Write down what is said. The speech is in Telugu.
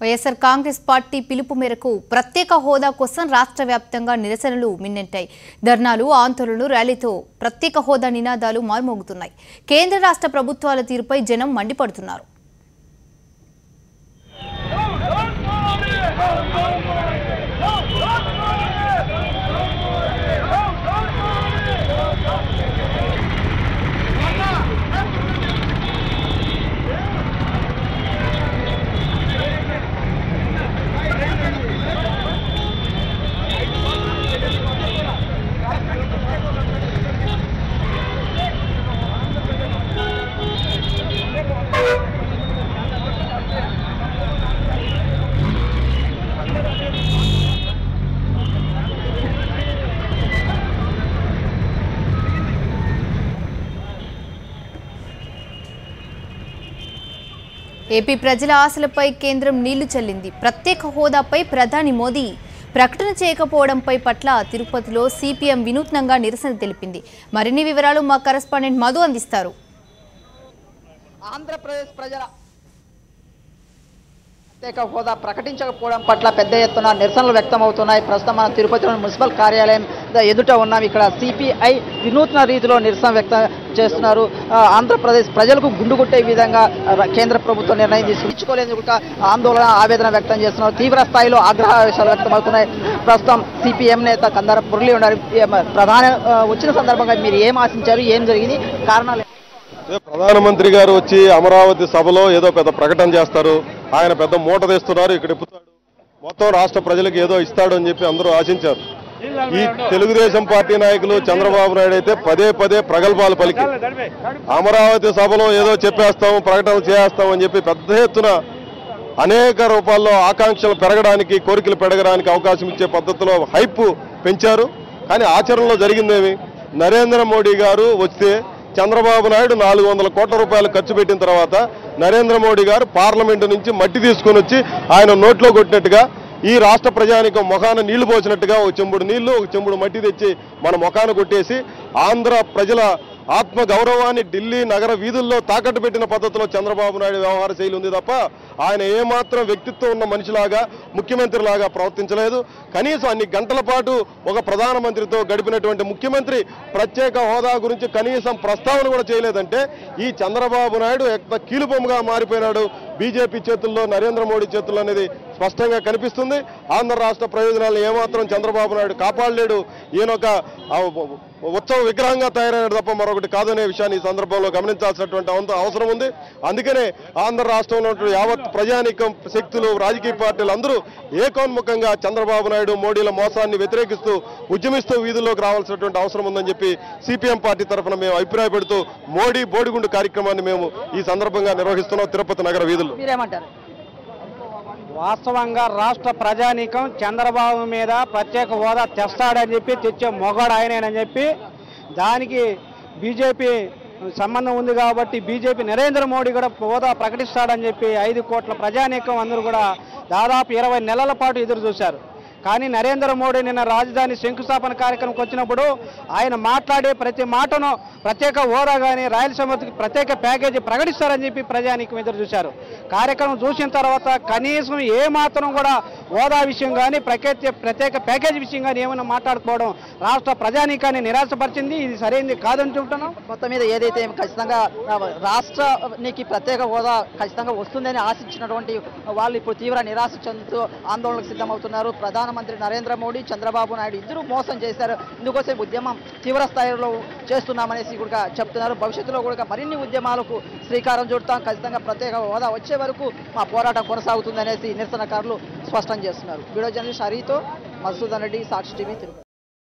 వైఎస్ఆర్ కాంగ్రెస్ పార్టీ పిలుపు మేరకు ప్రత్యేక హోదా కోసం రాష్ట్ర వ్యాప్తంగా నిరసనలు మిన్నెంటాయి. ధర్నాలు, ఆందోళనలు, ర్యాలీతో ప్రత్యేక హోదా నినాదాలు మార్మోగుతున్నాయి. కేంద్ర రాష్ట్ర ప్రభుత్వాల తీరుపై జనం మండిపడుతున్నారు. ఏపీ ప్రజల ఆశలపై కేంద్రం నీళ్లు చల్లింది. ప్రత్యేక హోదాపై ప్రధాని మోదీ ప్రకటన చేయకపోవడంపై పట్ల తిరుపతిలో సిపిఎం వినూత్నంగా నిరసన తెలిపింది. మరిన్ని వివరాలు మా కరెస్పాండెంట్ మధు అందిస్తారు. ఆంధ్రప్రదేశ్ ప్రజల ప్రత్యేక హోదా ప్రకటించకపోవడం పట్ల పెద్ద ఎత్తున నిరసనలు వ్యక్తమవుతున్నాయి. ప్రస్తుతం మనం తిరుపతిలోని మున్సిపల్ కార్యాలయం ఎదుట ఉన్నాం. ఇక్కడ సిపిఐ వినూత్న రీతిలో నిరసన వ్యక్తం చేస్తున్నారు. ఆంధ్రప్రదేశ్ ప్రజలకు గుండు కొట్టే విధంగా కేంద్ర ప్రభుత్వం నిర్ణయం తీసుకోలేని ఆందోళన, ఆవేదన వ్యక్తం చేస్తున్నారు. తీవ్ర స్థాయిలో ఆగ్రహావేశాలు వ్యక్తమవుతున్నాయి. ప్రస్తుతం సిపిఎం నేత కందార మురళి ఉన్నారు. ప్రధాని వచ్చిన సందర్భంగా మీరు ఏం ఆశించారు, ఏం జరిగింది, కారణాలు? ప్రధానమంత్రి గారు వచ్చి అమరావతి సభలో ఏదో పెద్ద ప్రకటన చేస్తారు. ఆయన పెద్ద మూట తెస్తున్నారు, ఇక్కడ ఇప్పుతాడు, మొత్తం రాష్ట్ర ప్రజలకు ఏదో ఇస్తాడు అని చెప్పి అందరూ ఆశించారు. ఈ తెలుగుదేశం పార్టీ నాయకులు చంద్రబాబు నాయుడు అయితే పదే పదే ప్రగల్భాలు పలికి అమరావతి సభలో ఏదో చెప్పేస్తాము, ప్రకటనలు చేస్తాం అని చెప్పి పెద్ద ఎత్తున అనేక రూపాల్లో ఆకాంక్షలు పెరగడానికి, కోరికలు పెరగడానికి అవకాశం ఇచ్చే పద్ధతిలో హైప్ పెంచారు. కానీ ఆచరణలో జరిగిందేమి? నరేంద్ర మోడీ గారు వస్తే చంద్రబాబు నాయుడు 400 కోట్ల రూపాయలు ఖర్చు పెట్టిన తర్వాత నరేంద్ర మోడీ గారు పార్లమెంటు నుంచి మట్టి తీసుకొని వచ్చి ఆయన నోట్లో కొట్టినట్టుగా, ఈ రాష్ట్ర ప్రజానికం మొఖాన నీళ్లు పోసినట్టుగా ఒక చెంబుడు నీళ్లు, ఒక చెంబుడు మట్టి తెచ్చి మన మొఖాన కొట్టేసి ఆంధ్ర ప్రజల ఆత్మ గౌరవాన్ని ఢిల్లీ నగర వీధుల్లో తాకట్టు పెట్టిన పద్ధతిలో చంద్రబాబు నాయుడు వ్యవహార శైలి ఉంది తప్ప ఆయన ఏమాత్రం వ్యక్తిత్వం ఉన్న మనిషిలాగా, ముఖ్యమంత్రిలాగా ప్రవర్తించలేదు. కనీసం అన్ని గంటల పాటు ఒక ప్రధానమంత్రితో గడిపినటువంటి ముఖ్యమంత్రి ప్రత్యేక హోదా గురించి కనీసం ప్రస్తావన కూడా చేయలేదంటే ఈ చంద్రబాబు నాయుడు ఎంత కీలుబొమ్మగా మారిపోయినాడు బీజేపీ చేతుల్లో, నరేంద్ర మోడీ చేతుల్లో అనేది స్పష్టంగా కనిపిస్తుంది. ఆంధ్ర రాష్ట్ర ప్రయోజనాలను ఏమాత్రం చంద్రబాబు నాయుడు కాపాడలేడు. ఈయనొక ఉత్సవ విగ్రహంగా తయారైనడు తప్ప మరొకటి కాదనే విషయాన్ని ఈ సందర్భంలో గమనించాల్సినటువంటి అవసరం ఉంది. అందుకనే ఆంధ్ర రాష్ట్రంలో యావత్ ప్రజానీకం, శక్తులు, రాజకీయ పార్టీలు అందరూ ఏకోన్ముఖంగా చంద్రబాబు నాయుడు, మోడీల మోసాన్ని వ్యతిరేకిస్తూ ఉద్యమిస్తూ వీధుల్లోకి రావాల్సినటువంటి అవసరం ఉందని చెప్పి సిపిఎం పార్టీ తరఫున మేము అభిప్రాయపడుతూ మోడీ బోడిగుండు కార్యక్రమాన్ని మేము ఈ సందర్భంగా నిర్వహిస్తున్నాం తిరుపతి నగర వీధుల్లో. మీరేమంటారు? వాస్తవంగా రాష్ట్ర ప్రజానీకం చంద్రబాబు మీద ప్రత్యేక హోదా తెస్తాడని చెప్పి తెచ్చే మొగాడు ఆయనేనని చెప్పి, దానికి బీజేపీ సంబంధం ఉంది కాబట్టి బీజేపీ నరేంద్ర మోడీ కూడా హోదా ప్రకటిస్తాడని చెప్పి 5 కోట్ల ప్రజానీకం అందరూ కూడా దాదాపు 20 నెలల పాటు ఎదురు చూశారు. కానీ నరేంద్ర మోడీ నిన్న రాజధాని శంకుస్థాపన కార్యక్రమంకి వచ్చినప్పుడు ఆయన మాట్లాడే ప్రతి మాటను ప్రత్యేక హోదా కానీ, రాయలసీమకి ప్రత్యేక ప్యాకేజీ ప్రకటిస్తారని చెప్పి ప్రజానీకం ఎదురు చూశారు. కార్యక్రమం చూసిన తర్వాత కనీసం ఏమాత్రం కూడా హోదా విషయం కానీ, ప్రత్యేక ప్యాకేజీ విషయం కానీ ఏమైనా మాట్లాడుకోవడం రాష్ట్ర ప్రజానీకాన్ని నిరాశపరిచింది. ఇది సరైనది కాదని చెబుతున్నాం. మొత్తం మీద ఏదైతే ఖచ్చితంగా రాష్ట్రానికి ప్రత్యేక హోదా ఖచ్చితంగా వస్తుందని ఆశించినటువంటి వాళ్ళు ఇప్పుడు తీవ్ర నిరాశ చెందుతూ ఆందోళనకు సిద్ధమవుతున్నారు. ప్రధానమంత్రి నరేంద్ర మోడీ, చంద్రబాబు నాయుడు ఇద్దరు మోసం చేశారు. ఇందుకోసం ఉద్యమం తీవ్ర స్థాయిలో చేస్తున్నామనేసి కూడా చెప్తున్నారు. భవిష్యత్తులో కూడా మరిన్ని ఉద్యమాలకు శ్రీకారం చుడతాం, ఖచ్చితంగా ప్రత్యేక హోదా వచ్చే వరకు మా పోరాటం కొనసాగుతుందనేసి నిరసనకారులు స్పష్టం చేస్తున్నారు. వీడియో జర్నలిస్ట్ హరితో మధుసూదన్ రెడ్డి, సాక్షి టీవీ, తిరుపతి.